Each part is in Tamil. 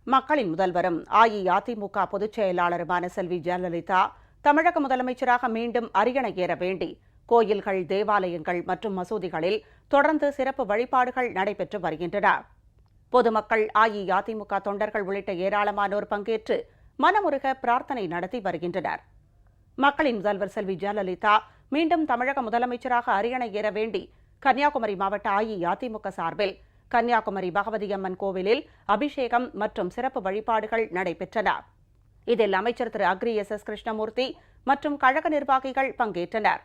மக்களின் முதல்வரும் அஇஅதிமுக பொதுச் செயலாளருமான செல்வி ஜெயலலிதா தமிழக முதலமைச்சராக மீண்டும் அரியணை ஏற வேண்டி கோயில்கள், தேவாலயங்கள் மற்றும் மசூதிகளில் தொடர்ந்து சிறப்பு வழிபாடுகள் நடைபெற்று வருகின்றன. பொதுமக்கள், அஇஅதிமுக தொண்டர்கள் உள்ளிட்ட ஏராளமானோர் பங்கேற்று மனமுருக பிரார்த்தனை நடத்தி வருகின்றனர். மக்களின் முதல்வர் செல்வி ஜெயலலிதா மீண்டும் தமிழக முதலமைச்சராக அரியணை ஏற வேண்டி கன்னியாகுமரி மாவட்ட அஇஅதிமுக சார்பில் கன்னியாகுமரி பகவதி அம்மன் கோவிலில் அபிஷேகம் மற்றும் சிறப்பு வழிபாடுகள் நடைபெற்றன. இதில் அமைச்சர் திரு அக்ரி எஸ் கிருஷ்ணமூர்த்தி மற்றும் கழக நிர்வாகிகள் பங்கேற்றனர்.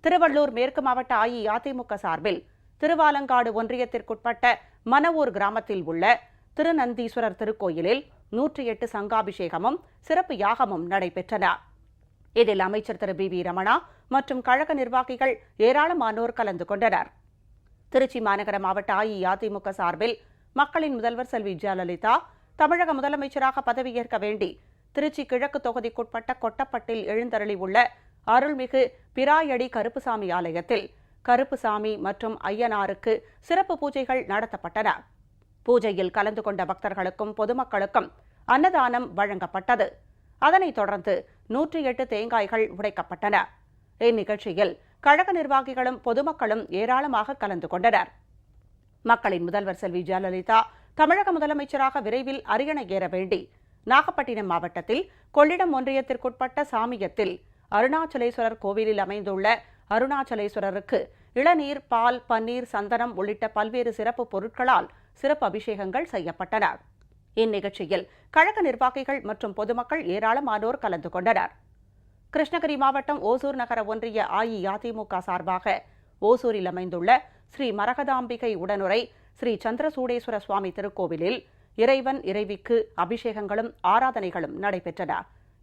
திருவள்ளூர் மேற்கு மாவட்ட அஇஅதிமுக சார்பில் திருவாலங்காடு ஒன்றியத்திற்குட்பட்ட மணவூர் கிராமத்தில் உள்ள திருநந்தீஸ்வரர் திருக்கோயிலில் 108 சங்காபிஷேகமும் சிறப்பு யாகமும் நடைபெற்றன. இதில் அமைச்சர் திரு பி ரமணா மற்றும் கழக நிர்வாகிகள் ஏராளமானோர் கலந்து கொண்டனர். திருச்சி மாநகர மாவட்ட அஇஅதிமுக சார்பில் மக்களின் முதல்வர் செல்வி ஜெயலலிதா தமிழக முதலமைச்சராக பதவியேற்க வேண்டி திருச்சி கிழக்கு தொகுதிக்குட்பட்ட கொட்டப்பட்டில் எழுந்தருளி உள்ள அருள்மிகு பிராயடி கருப்புசாமி ஆலயத்தில் கருப்புசாமி மற்றும் ஐயனாருக்கு சிறப்பு பூஜைகள் நடத்தப்பட்டன. பூஜையில் கலந்து கொண்ட பக்தர்களுக்கும் பொதுமக்களுக்கும் அன்னதானம் வழங்கப்பட்டது. அதனைத் தொடர்ந்து 108 தேங்காய்கள் உடைக்கப்பட்டன. இந்நிகழ்ச்சியில் கழக நிர்வாகிகளும் பொதுமக்களும் ஏராளமாக கலந்து கொண்டனர். மக்களின் முதல்வர் செல்வி ஜெயலலிதா தமிழக முதலமைச்சராக விரைவில் அரியணை ஏற வேண்டி நாகப்பட்டினம் மாவட்டத்தில் கொள்ளிடம் ஒன்றியத்திற்குட்பட்ட சாமியத்தில் அருணாச்சலேஸ்வரர் கோவிலில் அமைந்துள்ள அருணாச்சலேஸ்வரருக்கு இளநீர், பால், பன்னீர், சந்தனம் உள்ளிட்ட பல்வேறு சிறப்பு பொருட்களால் சிறப்பு அபிஷேகங்கள் செய்யப்பட்டன. இந்நிகழ்ச்சியில் கழக நிர்வாகிகள் மற்றும் பொதுமக்கள் ஏராளமானோர் கலந்து கொண்டனர். கிருஷ்ணகிரி மாவட்டம் ஓசூர் நகர ஒன்றிய அஇஅதிமுக சார்பாக ஓசூரில் அமைந்துள்ள ஸ்ரீ மரகதாம்பிகை உடனுரை ஸ்ரீ சந்திரசூடேஸ்வர சுவாமி திருக்கோவிலில் இறைவன் இறைவிக்கு அபிஷேகங்களும் ஆராதனைகளும் நடைபெற்றன.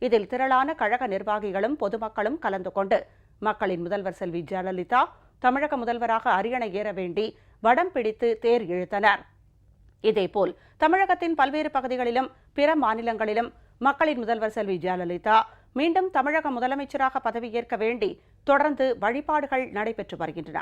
இதில் திரளான கழக நிர்வாகிகளும் பொதுமக்களும் கலந்து கொண்டு மக்களின் முதல்வர் செல்வி ஜெயலலிதா தமிழக முதல்வராக அரியணை ஏற வேண்டி வடம் பிடித்து தேர் இழுத்தனர். இதேபோல் தமிழகத்தின் பல்வேறு பகுதிகளிலும் பிற மாநிலங்களிலும் மக்களின் முதல்வர் செல்வி ஜெயலலிதா மீண்டும் தமிழக முதலமைச்சராக பதவியேற்க வேண்டி தொடர்ந்து வழிபாடுகள் நடைபெற்று வருகின்றன.